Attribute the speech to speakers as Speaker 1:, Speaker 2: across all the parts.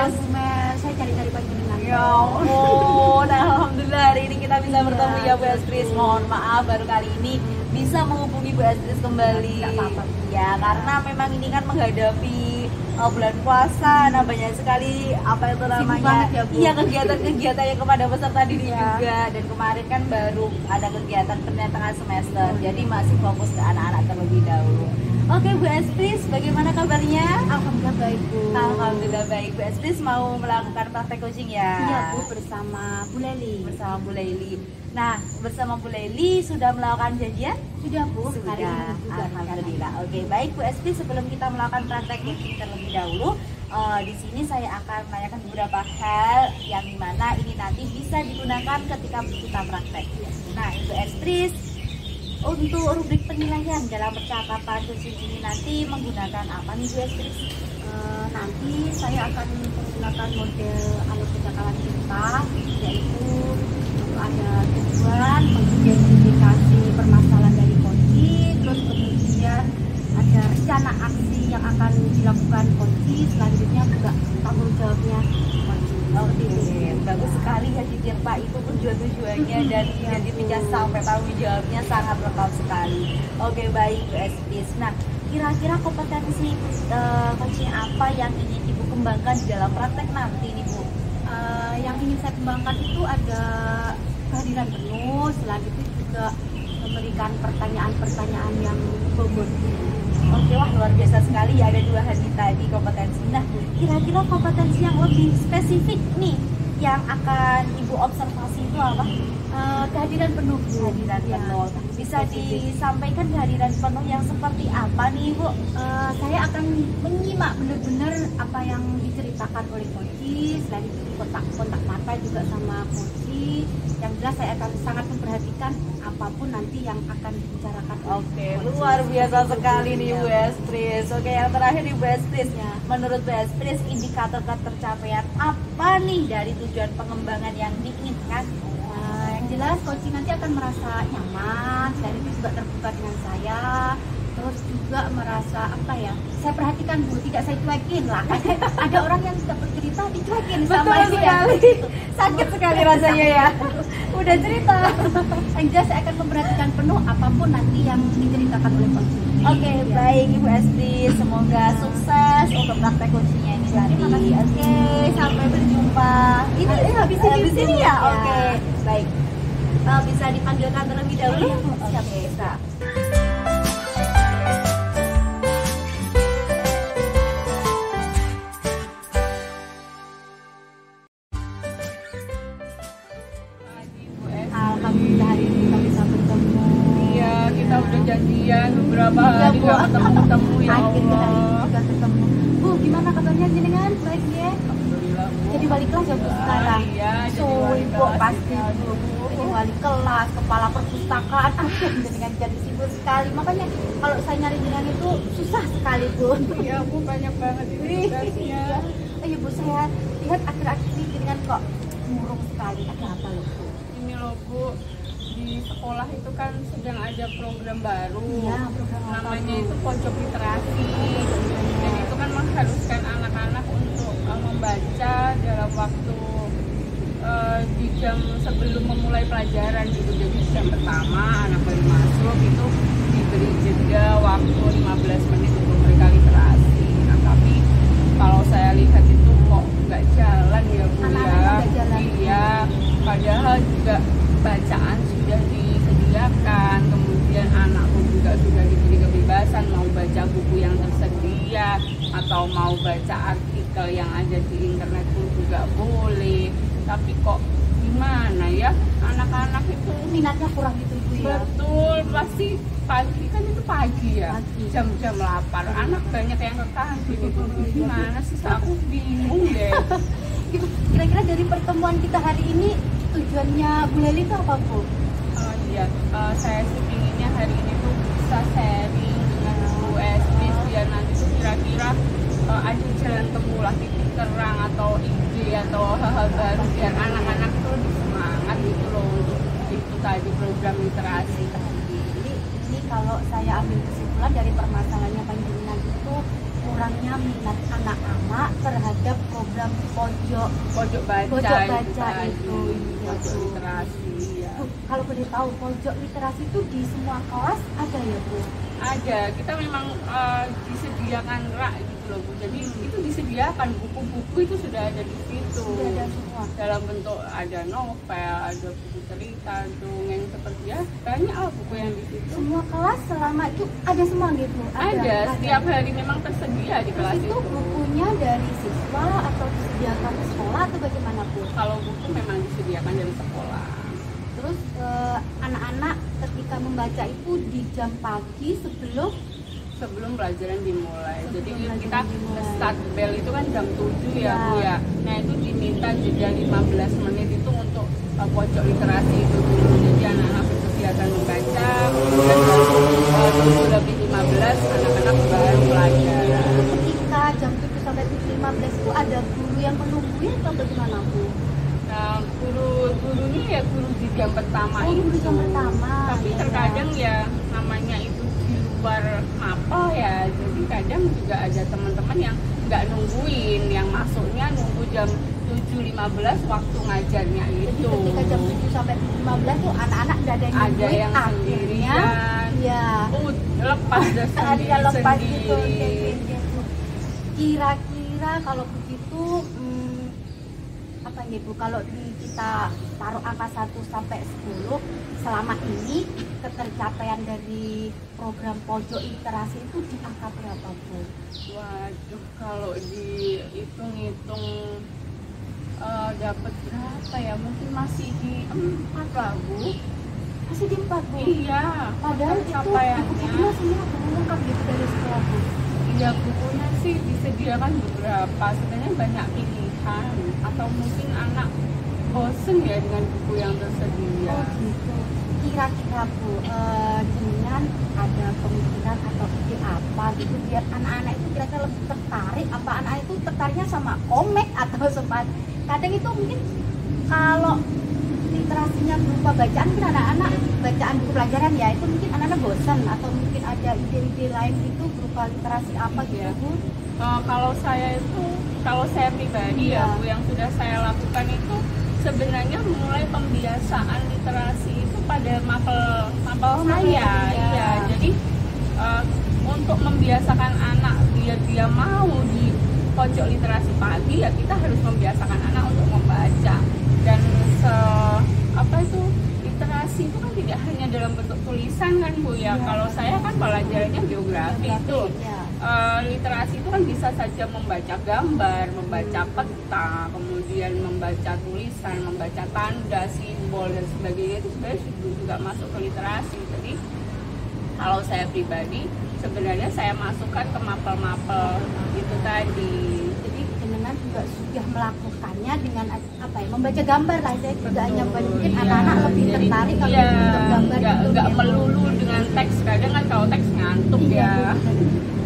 Speaker 1: Mas.
Speaker 2: Saya cari-cari panjenengan.
Speaker 1: Ya ampun, alhamdulillah hari ini kita bisa bertemu ya Bu Estris. Mohon maaf baru kali ini bisa menghubungi Bu Estris kembali.
Speaker 2: Tidak apa-apa.
Speaker 1: Ya karena memang ini kan menghadapi bulan puasa, nah banyak sekali apa itu namanya,
Speaker 2: ya, Bu.
Speaker 1: iya kegiatan-kegiatan yang kepada peserta didik
Speaker 2: Iya.
Speaker 1: juga. Dan kemarin kan baru ada kegiatan penentangan semester, jadi masih fokus ke anak-anak terlebih dahulu. Oke Bu Estris, bagaimana kabarnya?
Speaker 2: Alhamdulillah baik, Bu.
Speaker 1: Alhamdulillah baik. Bu Estris mau melakukan praktek coaching ya?
Speaker 2: Iya, Bu, bersama Bu Leli.
Speaker 1: Bersama Bu Leli. Nah, bersama Bu Leli sudah melakukan janjian?
Speaker 2: Sudah, Bu.
Speaker 1: Sudah.
Speaker 2: Hari ini juga.
Speaker 1: Alhamdulillah. Oke, baik Bu Estris, sebelum kita melakukan praktek coaching terlebih dahulu, di sini saya akan menanyakan beberapa hal yang dimana ini nanti bisa digunakan ketika kita praktek. Nah, Bu Estris, untuk rubrik penilaian dalam percakapan coaching ini nanti menggunakan apa nih Bu Estris?
Speaker 2: Nanti saya akan menggunakan model alur percakapan kita, yaitu ada tujuan, mengidentifikasi permasalahan dari coaching, terus kemudian ada rencana aksi yang akan dilakukan coaching, selanjutnya juga tanggung jawabnya coaching.
Speaker 1: Oke, bagus sekali ya Citirta, itu tujuan-tujuannya dan identifikasi sampai tanggung jawabnya sangat lengkap sekali. Oke, baik Bu Estris. Nah, kira-kira kompetensi coaching apa yang ingin Ibu kembangkan di dalam praktek nanti nih Bu?
Speaker 2: Yang ingin saya kembangkan itu ada kehadiran penuh, selanjutnya juga memberikan pertanyaan-pertanyaan yang bobot.
Speaker 1: Oke, wah luar biasa sekali ya, ada dua hal tadi kompetensi. Nah, kira-kira kompetensi yang lebih spesifik nih yang akan Ibu observasi itu apa?
Speaker 2: Kehadiran penuh.
Speaker 1: Kehadiran
Speaker 2: Ya,
Speaker 1: penuh. Bisa
Speaker 2: spesifik.
Speaker 1: disampaikan kehadiran penuh yang seperti apa nih Bu?
Speaker 2: Saya akan menyimak benar-benar apa yang diceritakan oleh coach, selain itu kontak mata juga sama coach. Yang jelas saya akan sangat memperhatikan apapun nanti yang akan dibicarakan.
Speaker 1: Oke, luar biasa sekali nih Bu Estris. Oke, yang terakhir nih Bu Estris.
Speaker 2: Ya.
Speaker 1: Menurut Bu Estris, indikator ketercapaian apa nih dari tujuan pengembangan yang diinginkan?
Speaker 2: Yang jelas coaching nanti akan merasa nyaman, selain itu juga terbuka dengan saya, terus juga merasa apa ya, saya perhatikan Bu, tidak saya cuekin lah. Ada orang yang tidak bercerita dicuekin sama
Speaker 1: Betul
Speaker 2: dia.
Speaker 1: sekali. Sakit sekali rasanya ya. Udah cerita.
Speaker 2: Yang jelas saya akan memperhatikan penuh apapun nanti yang diceritakan oleh coaching.
Speaker 1: Oke, baik Ibu Estris, semoga sukses untuk praktek coachingnya ini nanti.
Speaker 2: Terima kasih.
Speaker 1: Oke, sampai berjumpa. Ini habis ini ya. Oke, baik. Bisa dipanggilkan terlebih dahulu. Oke, bisa. Alhamdulillah hari ini kita bisa bertemu.
Speaker 3: Iya, kita udah janjian beberapa hari
Speaker 2: Bu.
Speaker 3: nggak ketemu ya
Speaker 2: Akhirnya hari ini
Speaker 3: Allah.
Speaker 2: juga ketemu. Bu, gimana kabarnya jenengan? Baik ya?
Speaker 3: Alhamdulillah Bu.
Speaker 2: Jadi wali kelas ya Bu sekarang?
Speaker 3: Iya, jadi
Speaker 2: So,
Speaker 3: wali
Speaker 2: Ibu
Speaker 3: kelas.
Speaker 2: pasti Bu. Jadi wali kelas, kepala perpustakaan, dengan jadi sibuk sekali. Makanya kalau saya nyari jenengan itu susah sekali Bu.
Speaker 3: Iya Bu, banyak banget ini tugasnya.
Speaker 2: Iya Bu, saya lihat akhir-akhir ini jenengan kok murung sekali. Ada apa loh Bu?
Speaker 3: Ini loh Bu, di sekolah itu kan sedang ada program baru.
Speaker 2: Iya, program apa,
Speaker 3: Namanya
Speaker 2: Bu?
Speaker 3: itu pojok literasi. Jadi itu kan mengharuskan anak-anak untuk membaca dalam waktu di jam sebelum memulai pelajaran gitu. Jadi jam pertama anak baru masuk itu diberi jeda waktu 15 menit untuk mereka literasi. Nah tapi kalau saya lihat itu kok nggak jalan ya Bu
Speaker 2: Anak-anak
Speaker 3: ya.
Speaker 2: nggak jalan.
Speaker 3: Iya, padahal juga bacaan sudah disediakan, kemudian anak pun juga sudah diberi kebebasan mau baca buku yang tersedia atau mau baca artikel yang ada di internet pun juga boleh. Tapi kok gimana ya, anak-anak itu
Speaker 2: Minatnya kurang gitu Ibu ya?
Speaker 3: betul pasti pagi kan itu pagi ya,
Speaker 2: Pagi.
Speaker 3: jam-jam lapar, anak banyak yang ke kantin itu gimana sih, aku bingung deh.
Speaker 2: Ibu, kira-kira dari pertemuan kita hari ini tujuannya Bu Leli itu apa Bu?
Speaker 3: Iya, saya sih pinginnya hari ini tuh bisa sharing dengan Bu Estris biar nanti tuh kira-kira ada jalan temu lah, titik terang atau ide atau hal-hal baru biar anak-anak tuh lebih semangat gitu loh untuk itu tadi program literasi.
Speaker 2: Ini kalau saya ambil kesimpulan dari permasalahannya panjenengan itu kurangnya minat anak-anak terhadap program pojok
Speaker 3: pojok baca
Speaker 2: itu.
Speaker 3: pojok literasi ya.
Speaker 2: Bu, kalau boleh tahu pojok literasi itu di semua kelas ada ya Bu?
Speaker 3: Ada, kita memang disediakan rak gitu loh Bu. Jadi itu disediakan buku-buku itu sudah ada di situ.
Speaker 2: Sudah ada semua.
Speaker 3: Dalam bentuk ada novel, ada buku cerita, dongeng seperti ya banyak lah buku yang di situ.
Speaker 2: Semua kelas selama itu ada semua gitu?
Speaker 3: Ada, setiap hari memang tersedia di kelas
Speaker 2: itu.
Speaker 3: itu.
Speaker 2: Bukunya dari siswa atau disediakan di sekolah atau bagaimana Bu?
Speaker 3: Kalau buku memang disediakan dari sekolah.
Speaker 2: Terus anak-anak ketika membaca itu di jam pagi
Speaker 3: sebelum pelajaran dimulai. Jadi
Speaker 2: Sebelum
Speaker 3: kita
Speaker 2: pelajaran dimulai.
Speaker 3: start bell itu kan jam 7 ya
Speaker 2: Ya.
Speaker 3: Bu ya. Nah itu diminta jeda 15 menit itu untuk pojok literasi itu dulu. Jadi anak-anak berkegiatan membaca dan baru 7:15 anak-anak baru belajar.
Speaker 2: ketika jam 7 sampai 7.15 itu ada guru yang menungguin atau bagaimana Bu?
Speaker 3: Nah, guru-gurunya ya guru di jam pertama
Speaker 2: Oh,
Speaker 3: itu.
Speaker 2: guru jam pertama,
Speaker 3: Tapi
Speaker 2: ya.
Speaker 3: terkadang ya namanya itu di luar mapel ya. Jadi kadang juga ada teman-teman yang nggak nungguin, yang masuknya nunggu jam 7.15 waktu ngajarnya
Speaker 2: Jadi
Speaker 3: itu.
Speaker 2: ketika jam 7 sampai 7.15 tuh anak-anak udah ada yang
Speaker 3: Ada
Speaker 2: nungguin,
Speaker 3: yang
Speaker 2: akhirnya
Speaker 3: sendirian.
Speaker 2: ya
Speaker 3: Lepas dah
Speaker 2: ada lepas
Speaker 3: sendiri.
Speaker 2: gitu. Kira-kira kalau begitu apa ya Bu, kalau kita taruh angka 1 sampai 10 selama ini ketercapaian dari program pojok literasi itu di angka berapa Bu?
Speaker 3: Waduh, kalau dihitung-hitung dapat berapa ya? Mungkin masih di 4 lah Bu.
Speaker 2: Masih di 4 Bu?
Speaker 3: Iya,
Speaker 2: Padahal itu
Speaker 3: capaiannya.
Speaker 2: bukunya semua buku lengkap gitu dari sekolah Bu.
Speaker 3: Iya, bukunya sih disediakan beberapa. Sebenarnya banyak pilihan. Atau mungkin anak bosen ya dengan buku yang tersedia.
Speaker 2: Oh gitu. Kira-kira Bu, dengan ada pemikiran atau ide apa gitu biar anak-anak itu kira-kira lebih tertarik, apa anak itu tertariknya sama komik atau sama kadang itu mungkin kalau literasinya berupa bacaan mungkin anak-anak bacaan buku pelajaran ya itu mungkin anak-anak bosan atau mungkin ada ide-ide lain itu berupa literasi apa gitu
Speaker 3: Iya.
Speaker 2: Bu?
Speaker 3: Kalau saya pribadi
Speaker 2: Iya.
Speaker 3: ya Bu, yang sudah saya lakukan itu sebenarnya mulai pembiasaan literasi itu pada mapel saya.
Speaker 2: ya.
Speaker 3: Iya, jadi untuk membiasakan anak biar dia mau di pojok literasi pagi ya kita harus membiasakan anak untuk membaca dan literasi itu kan tidak hanya dalam bentuk tulisan kan Bu ya. Kalau saya kan pelajarannya geografi itu.
Speaker 2: Ya.
Speaker 3: Literasi itu kan bisa saja membaca gambar, membaca peta, kemudian membaca tulisan, membaca tanda, simbol dan sebagainya itu sebenarnya juga masuk ke literasi. Jadi kalau saya pribadi sebenarnya saya masukkan ke mapel-mapel itu tadi.
Speaker 2: Jadi jenengan juga sudah melakukannya dengan apa ya, membaca gambar lah. Saya juga hanya mungkin
Speaker 3: Iya.
Speaker 2: anak-anak lebih
Speaker 3: Jadi,
Speaker 2: tertarik kalau
Speaker 3: iya,
Speaker 2: bentuk gambar itu
Speaker 3: nggak
Speaker 2: gitu.
Speaker 3: melulu dengan teks. Kadang kan kalau teks ngantuk
Speaker 2: Iya,
Speaker 3: ya.
Speaker 2: Bu.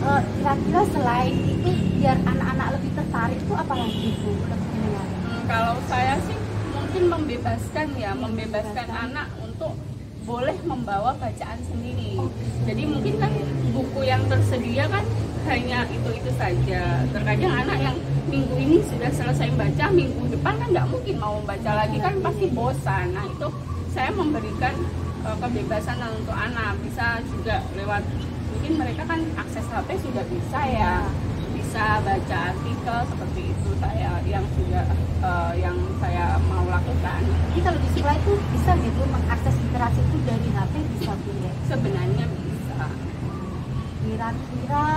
Speaker 2: Kira-kira selain itu biar anak-anak lebih tertarik itu apa lagi Bu? Jenengan?
Speaker 3: Kalau saya sih mungkin membebaskan ya, membebaskan
Speaker 2: membebaskan.
Speaker 3: anak untuk boleh membawa bacaan sendiri. Jadi mungkin kan buku yang tersedia kan hanya itu saja. Terkadang anak yang minggu ini sudah selesai baca, minggu depan kan nggak mungkin mau membaca lagi kan pasti bosan. Nah itu saya memberikan kebebasan untuk anak, bisa juga lewat mungkin mereka kan akses HP sudah bisa ya, bisa baca artikel seperti itu saya yang sudah yang saya mau lakukan.
Speaker 2: Jadi kalau di sekolah itu bisa gitu mengakses literasi itu dari HP bisa Bu ya?
Speaker 3: Sebenarnya bisa.
Speaker 2: Kira-kira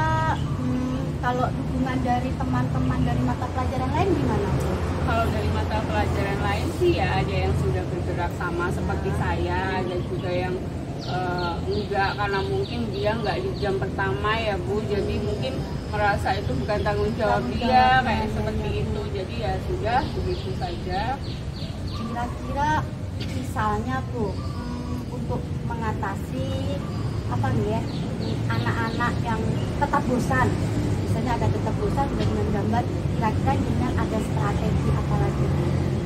Speaker 2: kalau dukungan dari teman-teman dari mata pelajaran lain gimana Bu?
Speaker 3: Kalau dari mata pelajaran lain sih ya ada yang sudah bergerak sama seperti saya, ada juga yang enggak karena mungkin dia nggak di jam pertama ya Bu, jadi mungkin merasa itu bukan tanggung jawab dia kayak seperti itu, jadi ya sudah begitu saja.
Speaker 2: Kira-kira misalnya Bu, untuk mengatasi apa nih ya, anak-anak yang tetap bosan, misalnya ada tetap bosan sudah dengan gambar, kira-kira dengan ada strategi apa lagi?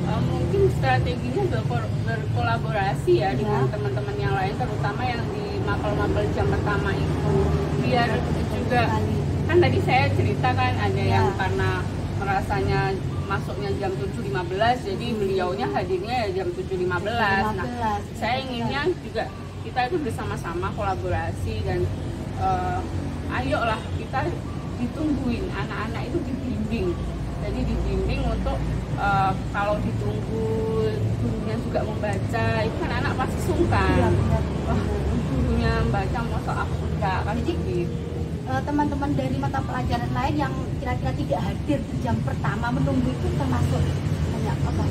Speaker 3: Mungkin strateginya berkolaborasi ya dengan
Speaker 2: Ya.
Speaker 3: teman-teman yang lain, terutama yang di mapel-mapel jam pertama itu, biar juga kan kan tadi saya ceritakan ada
Speaker 1: Ya.
Speaker 3: yang karena merasanya masuknya jam 7.15, jadi beliaunya hadirnya ya jam 7.15. Nah,
Speaker 1: 7.15.
Speaker 3: saya inginnya juga kita itu bersama-sama kolaborasi dan ayolah kita ditungguin, anak-anak itu dibimbing. Jadi dibimbing untuk kalau ditunggu gurunya juga membaca, itu kan anak pasti
Speaker 1: Iya,
Speaker 3: sungkan.
Speaker 1: benar.
Speaker 3: Wah, gurunya membaca masa aku enggak kan
Speaker 1: Jadi,
Speaker 3: begitu.
Speaker 1: Teman-teman dari mata pelajaran lain yang kira-kira tidak hadir di jam pertama menunggu itu termasuk banyak apa?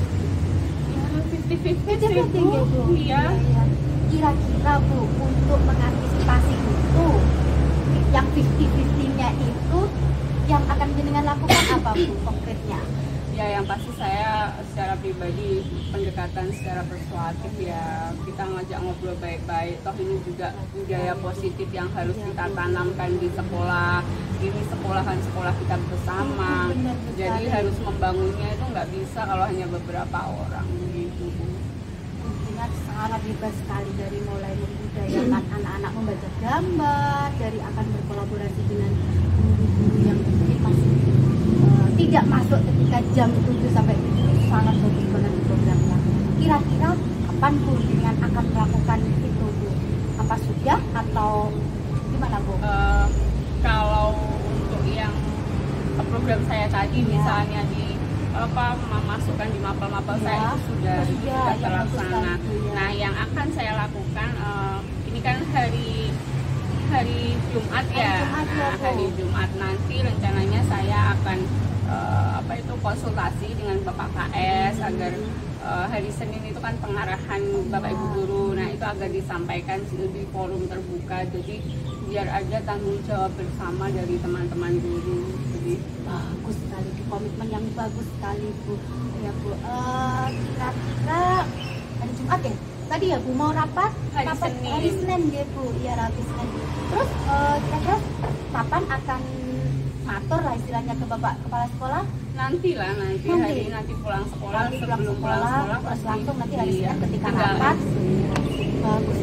Speaker 3: Ya, 50-50 sih,
Speaker 1: 50-50
Speaker 3: Bu.
Speaker 1: gitu.
Speaker 3: Iya.
Speaker 1: Iya. Kira-kira Bu, untuk mengantisipasi itu, yang 50-50-nya itu yang akan jenengan lakukan apa Bu konkretnya?
Speaker 3: Ya, yang pasti saya secara pribadi pendekatan secara persuasif ya, kita ngajak ngobrol baik-baik. Toh ini juga budaya positif yang harus kita tanamkan di sekolah. Ini sekolah kita bersama.
Speaker 1: Benar
Speaker 3: Jadi
Speaker 1: sekali.
Speaker 3: harus membangunnya itu nggak bisa kalau hanya beberapa orang gitu, Bu.
Speaker 1: Dengan sangat bebas sekali dari mulai membudayakan anak-anak membaca gambar, dari akan berkolaborasi dengan guru-guru yang mungkin masih tidak masuk ketika jam 7 sampai 7, sangat bagus banget programnya. Kira-kira kapan Bu dengan akan melakukan itu Bu? Apa sudah atau gimana Bu?
Speaker 3: Kalau untuk yang program saya tadi
Speaker 1: Ya.
Speaker 3: misalnya di memasukkan di mapel-mapel
Speaker 1: Ya.
Speaker 3: saya itu sudah
Speaker 1: Oh, sudah, ya, bagus
Speaker 3: terlaksana.
Speaker 1: sekali, ya.
Speaker 3: Nah, yang akan saya lakukan ini kan hari Jumat ya.
Speaker 1: Hari Jumat, ya,
Speaker 3: Nah,
Speaker 1: Bu.
Speaker 3: hari Jumat nanti rencananya saya akan konsultasi dengan Bapak KS agar hari Senin itu kan pengarahan Bapak Ibu guru. Nah, itu agar disampaikan di forum terbuka. Jadi biar ada tanggung jawab bersama dari teman-teman guru. Jadi
Speaker 1: Bagus sekali, komitmen yang bagus sekali Bu. Ya Bu, kira-kira hari Jumat ya? Tadi ya Bu mau rapat?
Speaker 3: Hari
Speaker 1: Rapat
Speaker 3: Senin.
Speaker 1: Hari Senin ya Bu, iya rapat Senin. Terus kira-kira kapan akan matur lah istilahnya ke Bapak Kepala Sekolah?
Speaker 3: nanti hari pulang sekolah,
Speaker 1: Nanti
Speaker 3: sebelum pulang sekolah
Speaker 1: terus
Speaker 3: pasti
Speaker 1: langsung nanti hari
Speaker 3: iya,
Speaker 1: Senin ketika
Speaker 3: tinggal
Speaker 1: rapat. Bagus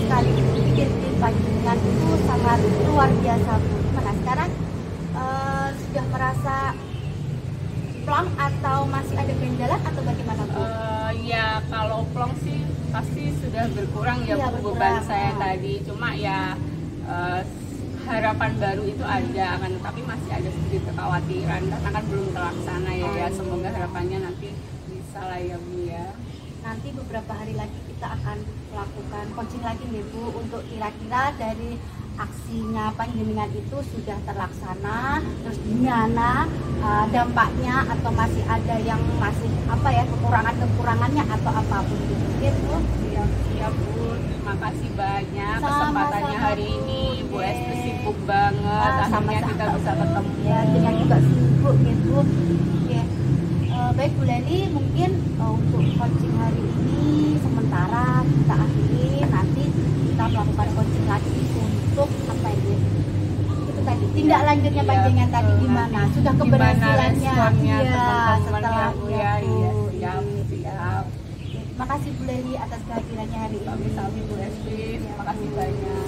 Speaker 1: sekali Bu. Pikir panjenengan itu sangat luar biasa Bu. Gimana sekarang sudah merasa plong atau masih ada kendala atau bagaimana Bu?
Speaker 3: Ya kalau plong sih pasti sudah berkurang ya,
Speaker 1: Iya,
Speaker 3: Bu,
Speaker 1: berkurang.
Speaker 3: beban saya tadi. Cuma ya harapan baru itu ada, akan tetapi masih ada sedikit kekhawatiran karena kan belum terlaksana ya. Ya semoga harapannya nanti bisa lah ya Bu ya.
Speaker 1: Nanti beberapa hari lagi kita akan melakukan coaching lagi nih Bu, untuk kira-kira dari aksinya panjenengan itu sudah terlaksana, terus gimana dampaknya, atau masih ada yang masih kekurangannya atau apapun gitu. Oke Bu.
Speaker 3: Siap Bu, terima kasih banyak
Speaker 1: Sama-sama,
Speaker 3: kesempatannya hari
Speaker 1: Bu.
Speaker 3: ini. Bu
Speaker 1: Oke.
Speaker 3: Esti sibuk banget, akhirnya
Speaker 1: Sama-sama.
Speaker 3: kita bisa ketemu.
Speaker 1: Ya, dengan juga sibuk gitu. Oke. Baik Bu Leli, mungkin untuk coaching hari ini sementara kita akhiri, nanti kita melakukan coaching lagi untuk apa ini? Itu tadi tindak lanjutnya
Speaker 3: Iya,
Speaker 1: panjenengan tadi
Speaker 3: betul.
Speaker 1: gimana?
Speaker 3: Nanti
Speaker 1: Sudah
Speaker 3: gimana
Speaker 1: keberhasilannya?
Speaker 3: responnya
Speaker 1: Iya,
Speaker 3: teman-teman
Speaker 1: setelah
Speaker 3: Bu ya, iya
Speaker 1: Bu.
Speaker 3: siap.
Speaker 1: Oke, terima kasih Bu Leli atas kehadirannya hari ini.
Speaker 3: Sami-sami Bu Esti, terima kasih banyak.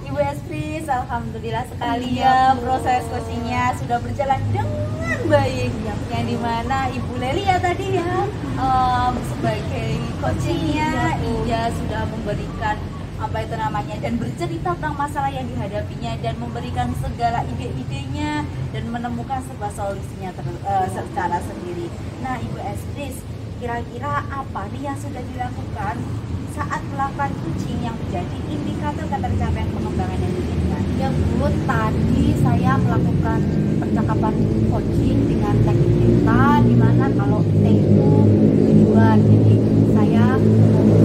Speaker 1: Ibu Espris, alhamdulillah sekali
Speaker 2: Iya,
Speaker 1: ya,
Speaker 2: Bu.
Speaker 1: proses coachingnya sudah berjalan dengan baik. Yang dimana Ibu Leli ya tadi ya sebagai coachingnya,
Speaker 2: Iya, Bu.
Speaker 1: ia sudah memberikan apa itu namanya dan bercerita tentang masalah yang dihadapinya dan memberikan segala ide-idenya dan menemukan sebuah solusinya secara sendiri. Nah, Ibu Espris, kira-kira apa nih yang sudah dilakukan saat melakukan coaching yang menjadi indikator ketercapaian pengembangan yang diinginkan? Ya Bu, tadi saya melakukan percakapan coaching dengan teknik kita, di mana kalau T itu tujuan. Jadi saya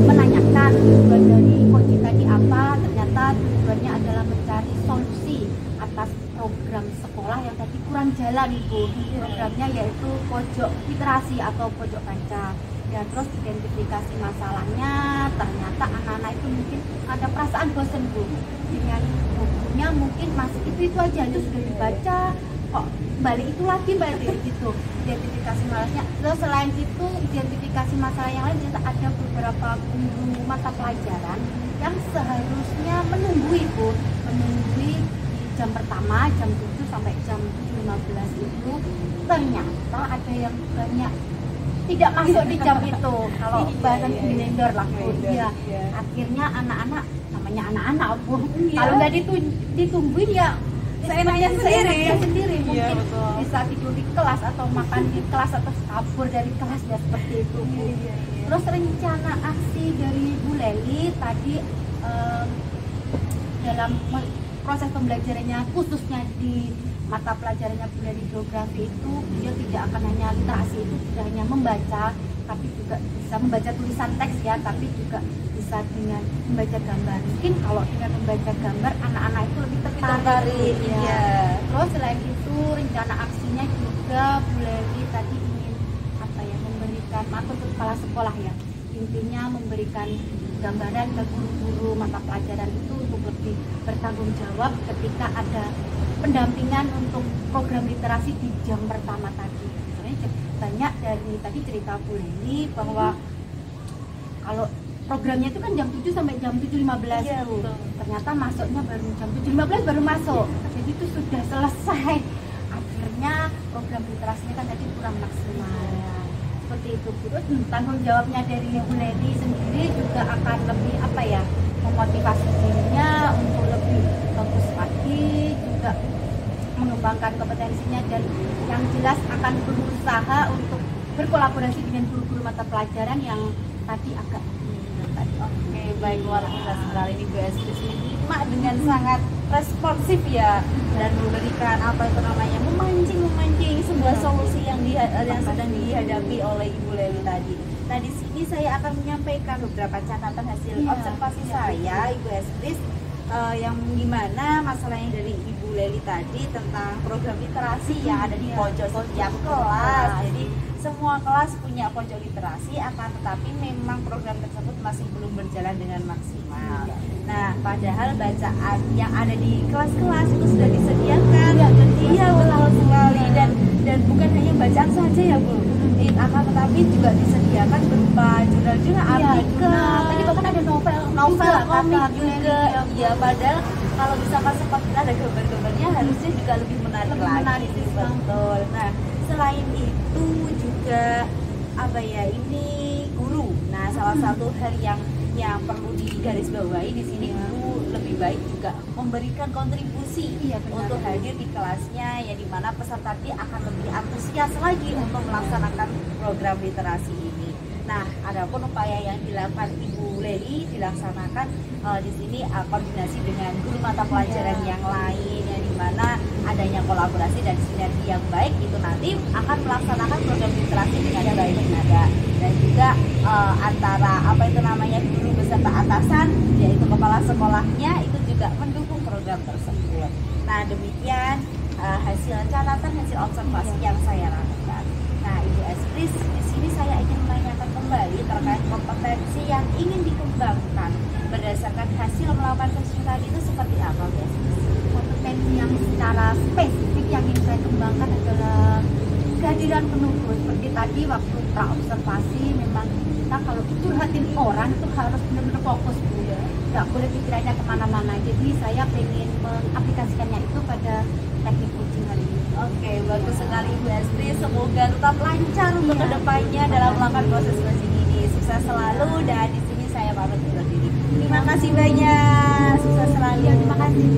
Speaker 1: menanyakan tujuan dari coaching tadi apa, ternyata tujuannya adalah mencari solusi atas program sekolah yang tadi kurang jalan Ibu. Programnya yaitu pojok literasi atau pojok baca.
Speaker 2: Ya terus identifikasi masalahnya, ternyata anak-anak itu mungkin ada perasaan bosan Bu dengan bukunya, mungkin masih itu aja, itu sudah dibaca kok balik itu lagi gitu. Identifikasi masalahnya. Terus selain itu identifikasi masalah yang lain, juga ada beberapa guru mata pelajaran yang seharusnya menunggui di jam pertama jam 7 sampai jam 7.15 itu ternyata ada yang banyak tidak masuk di jam itu. Kalau bahasa blender lah Bu. Ya, akhirnya anak-anak, namanya anak-anak Bu, kalau nggak ditungguin ya seenaknya sendiri mungkin bisa tidur di kelas atau makan di kelas atau kabur dari kelas ya, seperti itu Bu. Terus rencana aksi dari Bu Leli tadi dalam proses pembelajarannya khususnya di mata pelajarannya Bu Leli geografi itu, dia tidak akan hanya literasi itu tidak hanya membaca, tapi juga bisa membaca tulisan teks ya, tapi juga bisa dengan membaca gambar. Mungkin kalau dengan membaca gambar anak-anak itu lebih tertarik ya. Terus selain itu rencana aksinya juga Bu Leli tadi ingin memberikan atau kepala sekolah ya, intinya memberikan gambaran ke guru-guru mata pelajaran itu untuk lebih bertanggung jawab ketika ada pendampingan untuk program literasi di jam pertama tadi. Sebenarnya banyak dari tadi cerita Bu Leli bahwa kalau programnya itu kan jam 7 sampai jam 7.15 Bu. Ternyata masuknya baru jam 7.15 baru masuk. Jadi itu sudah selesai. Akhirnya program literasinya kan tadi kurang maksimal. Seperti itu Bu. Tanggung jawabnya dari Bu Leli sendiri juga akan lebih memotivasi dirinya untuk lebih bagus lagi, juga mengembangkan kompetensinya, dan yang jelas akan berusaha untuk berkolaborasi dengan guru-guru mata pelajaran yang tadi agak
Speaker 1: Oke, baik, luar biasa sekali ini Bu Estris menyimak dengan sangat responsif ya, dan memberikan memancing sebuah solusi yang sedang dihadapi oleh Ibu Leli tadi. Nah, di sini saya akan menyampaikan beberapa catatan hasil observasi saya Ibu Estris, yang gimana masalahnya dari Ibu Leli tadi tentang program literasi yang ada di pojok setiap kelas. Jadi semua kelas punya pojok literasi, akan tetapi memang program tersebut masih belum berjalan dengan maksimal. Nah, padahal bacaan yang ada di kelas-kelas itu sudah disediakan. Iya, betul sekali. Dan bukan hanya bacaan saja ya Bu, akan tetapi juga disediakan berupa jurnal-jurnal, artikel.
Speaker 2: Tadi bahkan ada novel
Speaker 1: komik juga. Iya, padahal kalau misalkan seperti ada gambar-gambarnya harusnya juga lebih menarik lagi. Betul. Nah, selain itu juga ini guru. Nah, salah satu hal yang perlu digarisbawahi di sini, guru lebih baik juga memberikan kontribusi untuk hadir di kelasnya, ya, dimana peserta tadi akan lebih antusias lagi untuk melaksanakan program literasi ini. Nah, adapun upaya yang dilakukan Ibu Leli dilaksanakan di sini koordinasi dengan guru mata pelajaran yang lain, yang dimana adanya kolaborasi dan sinergi yang baik itu nanti akan melaksanakan program literasi dengan baik dan juga antara guru beserta atasan, yaitu kepala sekolahnya, itu juga mendukung program tersebut. Nah, demikian hasil observasi yang saya lakukan. Nah, Ibu Estris, di sini saya ingin menanyakan kembali terkait kompetensi yang ingin dikembangkan berdasarkan hasil melakukan konsultasi itu seperti apa, Bu Estris?
Speaker 2: Kompetensi yang secara spesifik yang ingin saya kembangkan adalah kehadiran penutur. Seperti tadi waktu pra-observasi, memang kita kalau curhatin orang itu harus benar-benar fokus Bu, nggak boleh pikirannya kemana-mana. Jadi saya ingin mengaplikasikannya itu pada teknik coaching hari ini.
Speaker 1: Oke, bagus sekali Bu Estris. Semoga tetap lancar untuk kedepannya dalam melakukan proses coaching ini. Sukses selalu, dan di sini saya pamit undur diri. Terima kasih banyak. Sukses selalu.
Speaker 2: Terima kasih.